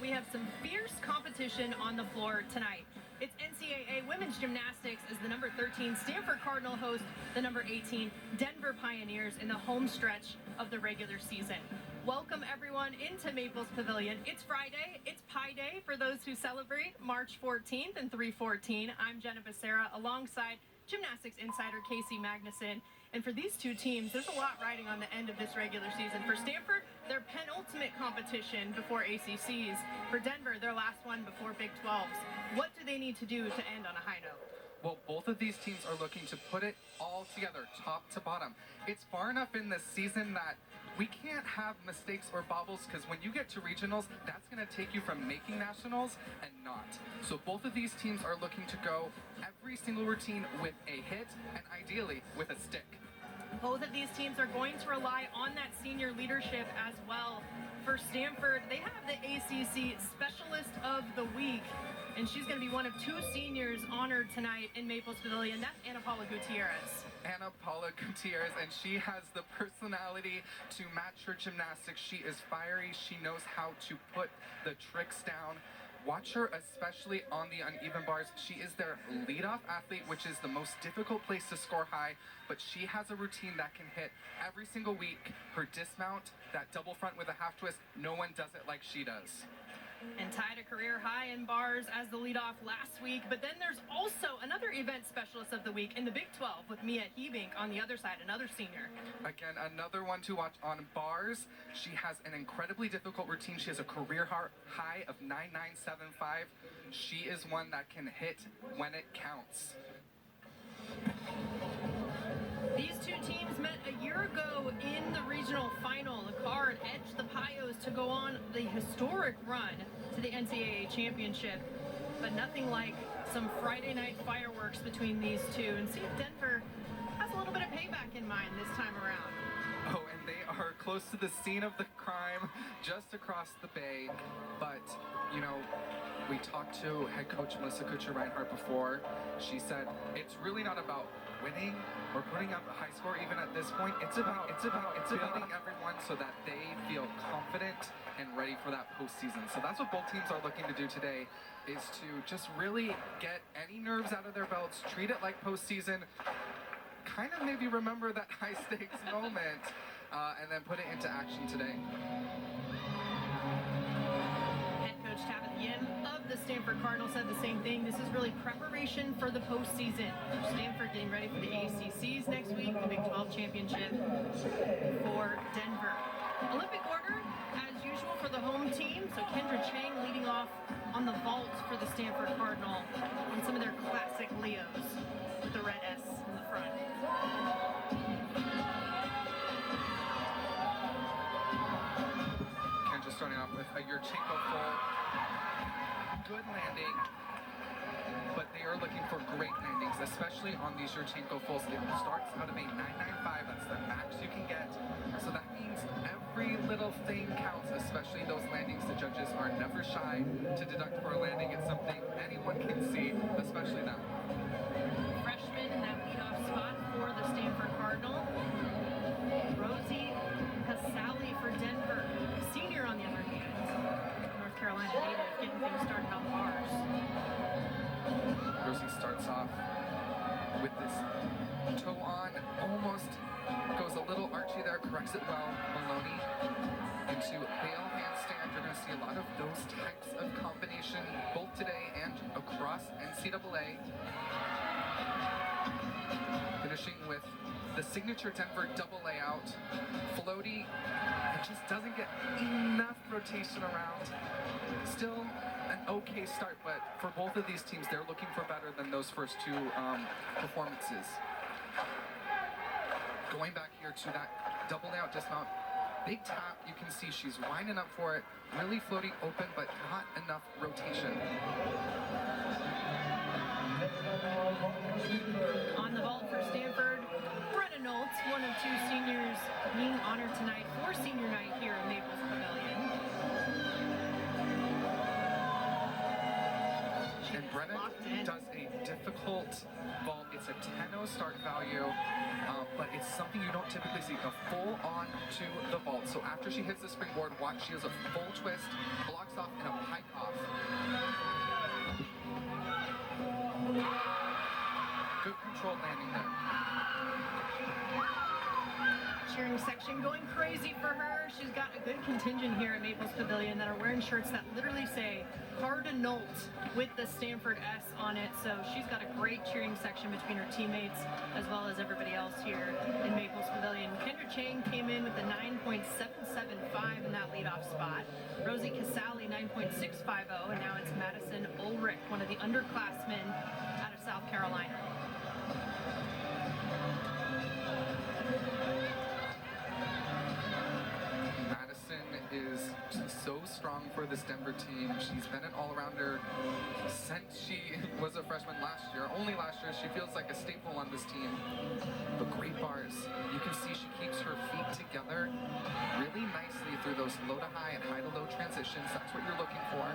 we have some fierce competition on the floor tonight. It's NCAA Women's Gymnastics as the number 13 Stanford Cardinal host the number 18 Denver Pioneers in the home stretch of the regular season. Welcome everyone into Maples Pavilion. It's Friday, it's Pi Day for those who celebrate March 14th and 3/14. I'm Jenna Becerra alongside Gymnastics insider Casey Magnuson. And for these two teams, there's a lot riding on the end of this regular season. For Stanford, their penultimate competition before ACCs. For Denver, their last one before Big 12s. What do they need to do to end on a high note? Well, both of these teams are looking to put it all together, top to bottom. It's far enough in this season that we can't have mistakes or bobbles, because when you get to regionals, that's going to take you from making nationals and not. So both of these teams are looking to go every single routine with a hit and ideally with a stick. Both of these teams are going to rely on that senior leadership as well. For Stanford, they have the ACC Specialist of the Week, and she's going to be one of two seniors honored tonight in Maples Pavilion. That's Ana Paula Gutierrez. Ana Paula Gutierrez, and she has the personality to match her gymnastics. She is fiery. She knows how to put the tricks down. Watch her, especially on the uneven bars. She is their leadoff athlete, which is the most difficult place to score high, but she has a routine that can hit every single week. Her dismount, that double front with a half twist, no one does it like she does. And tied a career high in bars as the leadoff last week. But then there's also another event specialist of the week in the Big 12 with Mia Hebink on the other side, another senior. Again, another one to watch on bars. She has an incredibly difficult routine. She has a career high of 9.975. She is one that can hit when it counts. These two teams met a year ago in the regional final. The card edged the Pios to go on the historic run to the NCAA championship. But nothing like some Friday night fireworks between these two. And see if Denver has a little bit of payback in mind this time around. Oh, and they are close to the scene of the crime, just across the bay. But, you know, we talked to head coach Melissa Kutcher-Reinhardt before. She said it's really not about winning or putting up a high score even at this point. It's about beating everyone so that they feel confident and ready for that postseason. So that's what both teams are looking to do today, is to just really get any nerves out of their belts, treat it like postseason, kind of maybe remember that high stakes moment, and then put it into action today. Head coach Tabitha Yin of the Stanford Cardinals said the same thing. This is really preparation for the postseason. Stanford getting ready for the ACCs next week, the Big 12 championship for Denver. Olympic order, as usual, for the home team. So Kendra Chang leading off on the vault for the Stanford Cardinal on some of their classic Leos with the red S in the front. Kendra starting off with a Yurchenko full. Good landing, but they are looking for great landings, especially on these Yurchenko fulls. It starts out of a 9.95, that's the max you can get. So that means every little thing counts, especially those landings. The judges are never shy to deduct for a landing. It's something anyone can see, especially that one. Freshman in that leadoff spot for the Stanford Cardinal. Rosie Casali for Denver. Senior on the other hand. North Carolina native getting things started on bars. Rosie starts off with this toe on, almost goes a little archy there, corrects it well. Maloney into bail handstand. You're going to see a lot of those types of combination both today and across NCAA. Finishing with the signature Denver double layout. Floaty, it just doesn't get enough rotation around. Still an okay start, but for both of these teams, they're looking for better than those first two performances. Going back here to that double layout dismount, big tap, you can see she's winding up for it, really floating open, but not enough rotation. On the vault for Stanford, Brenna Noltz, one of two seniors being honored tonight for senior night here in Maples Pavilion. She And Brenna Locked in. does a difficult vault. It's a 10-0 start value, but it's something you don't typically see. A full on to the vault. So after she hits the springboard, watch, she has a full twist, blocks off, and a pike off. Good controlled landing there. Cheering section going crazy for her. She's got a good contingent here at Maples Pavilion that are wearing shirts that literally say Cardinals with the Stanford S on it. So she's got a great cheering section between her teammates as well as everybody else here in Maples Pavilion. Kendra Chang came in with a 9.775 in that leadoff spot. Rosie Casale 9.650, and now it's Madison Ulrich, one of the underclassmen out of South Carolina. Is so strong for this Denver team. She's been an all-rounder since she was a freshman last year. Only last year, she feels like a staple on this team. But great bars. You can see she keeps her feet together really nicely through those low to high and high to low transitions. That's what you're looking for.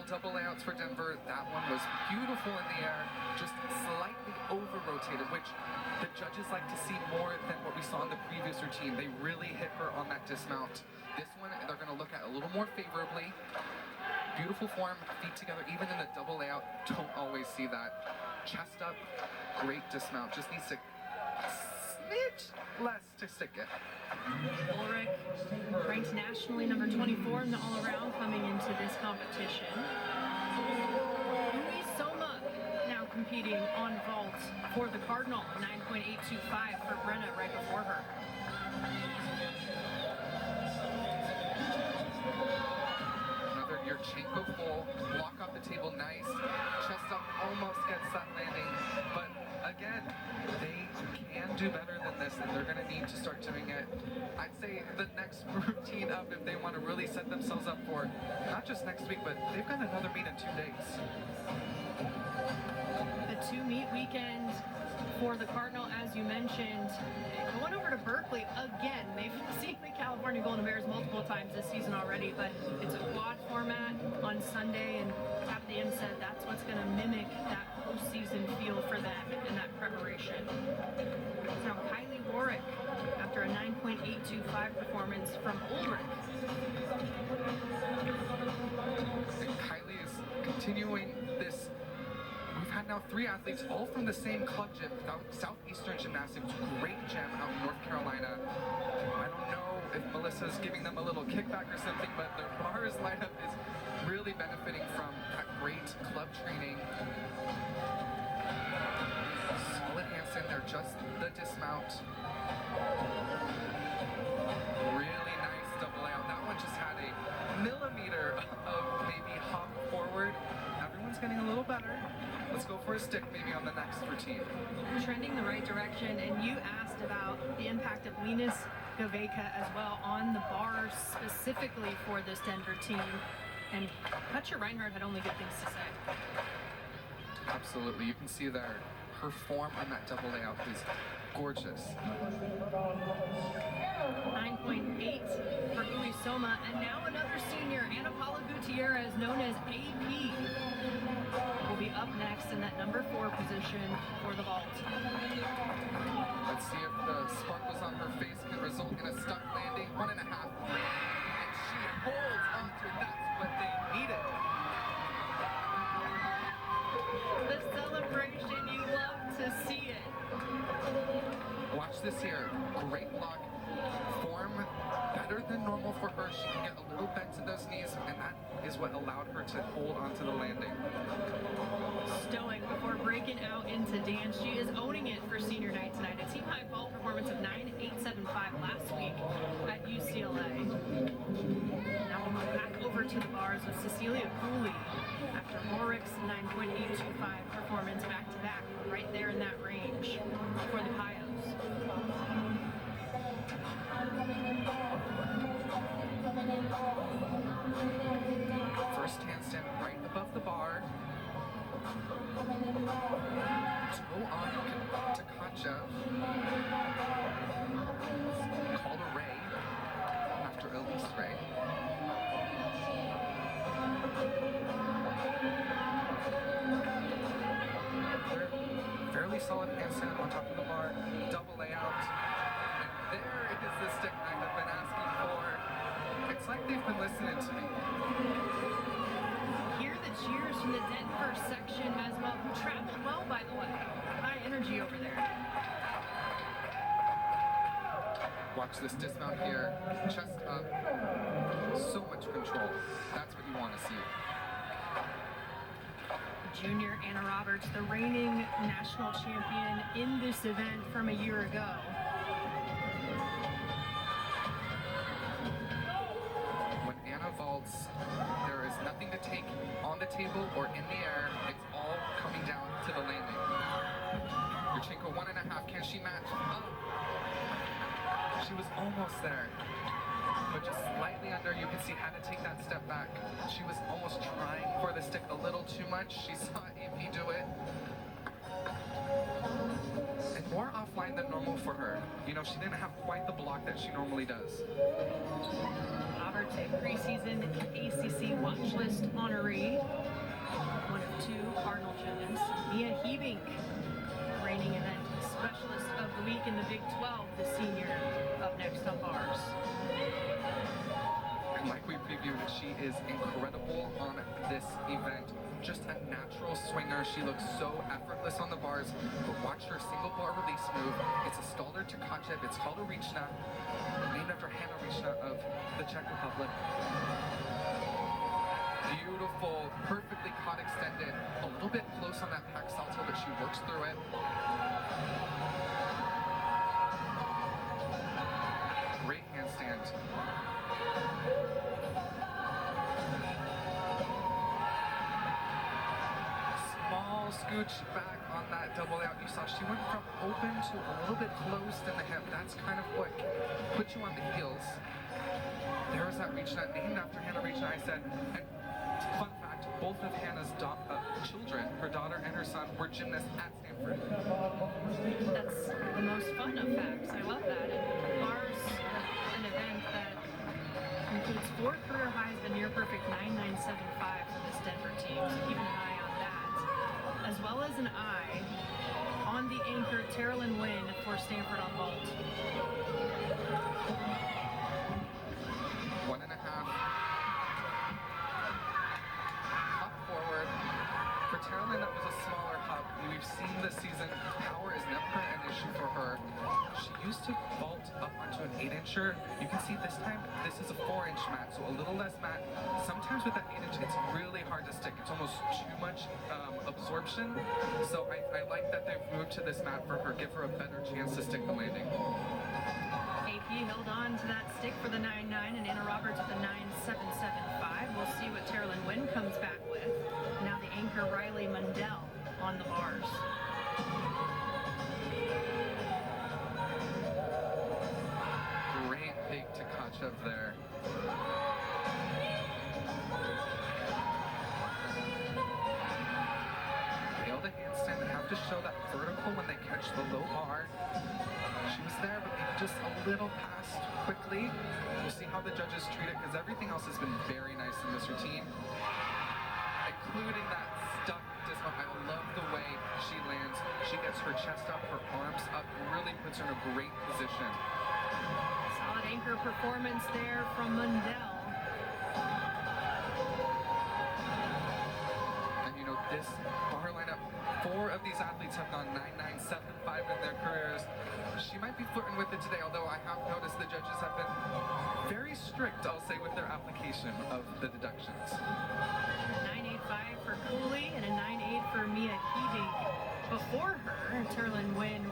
Double layouts for Denver. That one was beautiful in the air, just slightly over-rotated, which the judges like to see more than what we saw in the previous routine. They really hit her on that dismount. This one, they're going to look at a little more favorably. Beautiful form, feet together, even in the double layout, don't always see that. Chest up, great dismount, just needs to smidge less to stick it. Ulrich, ranked nationally number 24 in the all-around coming into this competition. Louis Soma now competing on vault for the Cardinal, 9.825 for Brenna right before her. Another Yurchenko full, block off the table, nice. Chest up, almost gets that landing, but again, they can do better than this, and they're going to need to start doing it. I'd say the next routine up if they want to really set themselves up for not just next week, but they've got another meet in 2 days. A 2-meet weekend for the Cardinal, as you mentioned. Going over to Berkeley again. They've seen the California Golden Bears multiple times this season already, but it's a quad format on Sunday, and Tap the End said that's what's going to mimic that postseason feel for them in that preparation. So now Kylie Warwick, after a 9.825 performance from Ulrich. And Kylie is continuing this. We've had now 3 athletes, all from the same club gym, Southeastern Gymnastics, great gym out in North Carolina. I don't know if Melissa's giving them a little kickback or something, but their bars lineup is really benefiting from that great club training. Solid handstand there, just the dismount. Really nice double layout. That one just had a millimeter of maybe hop forward. Everyone's getting a little better. Let's go for a stick maybe on the next routine. Trending the right direction, and you asked about the impact of Linus Gaveka as well on the bars specifically for this Denver team. And Katja Reinhardt had only good things to say. Absolutely. You can see there, her form on that double layout is gorgeous. 9.8 for Louis Soma, and now another senior, Ana Paula Gutierrez, known as AP, will be up next in that number 4 position for the vault. Let's see if the sparkles on her face can result in a stuck landing. 1.5. And she holds on to it. That's what they needed. The celebration, you love to see it. Watch this here. Great block. Form better than normal for her. She can get a little bent in those knees, and that is what allowed her to hold onto the landing. Stoic before breaking out into dance. She is owning it for senior night tonight. A team high vault performance of 9.875 last week at UCLA. Now we'll move back over to the bars with Cecilia Cooley after Ulrich's 9.825 performance back to back, right there in that range for the Pios. First handstand right above the bar. Toe on to Katja. really solid handstand on top of the bar, double layout. And there is the stick I have been asking for. It's like they've been listening to me. Hear the cheers from the Denver section as well, who traveled well, by the way. High energy over there. Watch this dismount here, chest up, so much control. That's what you want to see. Junior Anna Roberts, the reigning national champion in this event from a year ago. When Anna vaults, there is nothing to take on the table or in the air. It's all coming down to the landing. Yurchenko 1.5, can she match? Oh. She was almost there, but just slightly under. You can see how to take that step back. She was almost trying for the stick a little too much. She saw AP do it. And more offline than normal for her. You know, she didn't have quite the block that she normally does. Roberts, a preseason ACC watch list honoree. One of two Cardinal gymnasts. Mia Hebink, reigning event specialist of the week in the Big 12, the senior, up next on bars. And like we previewed, she is incredible on this event. Just a natural swinger. She looks so effortless on the bars. But watch her single bar release move. It's a Stalder to Kachev. It's called a Rechna, named after Hanna Rechna of the Czech Republic. Beautiful, perfectly caught extended. A little bit close on that pack salto, but she works through it. Great handstand. Small scooch back on that double out. You saw she went from open to a little bit closed in the hip. That's kind of what put you on the heels. There was that Rechna, named after Hanna Rechna, I said. And fun fact, both of Hannah's children, her daughter and her son, were gymnasts at Stanford. That's the most fun of facts. I love that. And bars, an event that includes 4 career highs, the near perfect 9.975 for this Denver team. So keep an eye on that. As well as an eye on the anchor, Terralyn Wynn, for Stanford on vault. 1.5. Hop forward. For Terralyn, that was a smaller hop. We've seen this season, power is never an issue for her. She used to vault up onto an 8-incher. You can see this time, this is a 4-inch mat, so a little less mat. Sometimes with that 8-inch, it's really hard to stick. It's almost too much absorption. So I like that they've moved to this mat for her, give her a better chance to stick the landing. AP held on to that stick for the 9.9 and Anna Roberts with the 9.775. We'll see what Terralyn Wynn comes back with. Now the anchor, Riley Mundell, on the bars. Great big to Kachev there. Nailed a handstand. They have to show that vertical when they catch the low bar. She was there, but maybe just a little past quickly. We'll see how the judges treat it, because everything else has been very nice in this routine, including that stuck dismount. I love the way she lands. She gets her chest up, her arms up, really puts her in a great position. Solid anchor performance there from Mundell. And you know, this bar lineup, 4 of these athletes have gone 9.975 in their careers. She might be flirting with it today, although I have noticed the judges have been very strict, I'll say, with their application of the deductions. 9.85 for Cooley and a 9.8 for Mia Hebink. Before her, Terralyn Wynn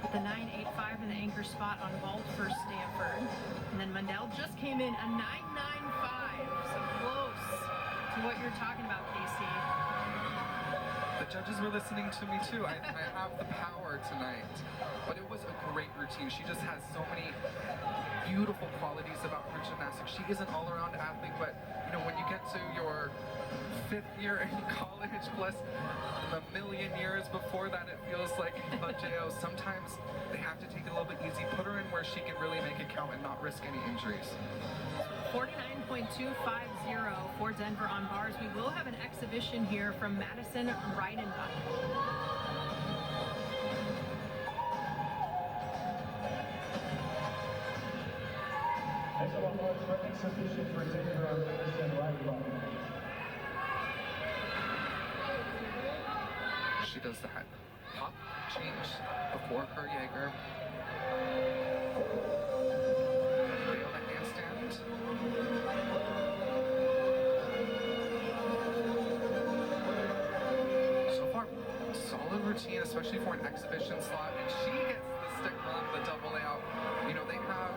with the 9.85 in the anchor spot on vault for Stanford. And then Mundell just came in a 9.95, so close to what you're talking about, Casey. The judges were listening to me too. I have the power tonight. But it was a great routine. She just has so many beautiful qualities about her gymnastics. She is an all-around athlete, but you know, when you get to your 5th year in college plus a million years before that, it feels like a JO. Sometimes they have to take it a little bit easy, put her in where she can really make it count and not risk any injuries. 49.250 for Denver on bars. We will have an exhibition here from Madison Reidenbach. for exhibition for Denver on Anderson right leg. She does that pop change before her Jaeger. Fail the handstand. So far, solid routine, especially for an exhibition slot, and she gets the stick on the double out. You know, they have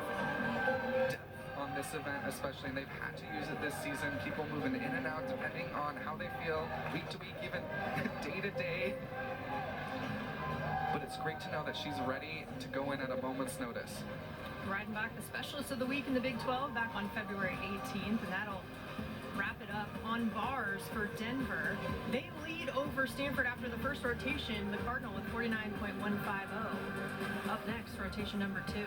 depth on this event especially, and they've had to use it this season. People moving in and out depending on how they feel week to week, even day to day. But it's great to know that she's ready to go in at a moment's notice. Riding back the specialist of the week in the Big 12 back on February 18th, and that'll wrap it up on bars for Denver. They lead over Stanford after the first rotation, the Cardinal with 49.150. Up next, rotation number 2.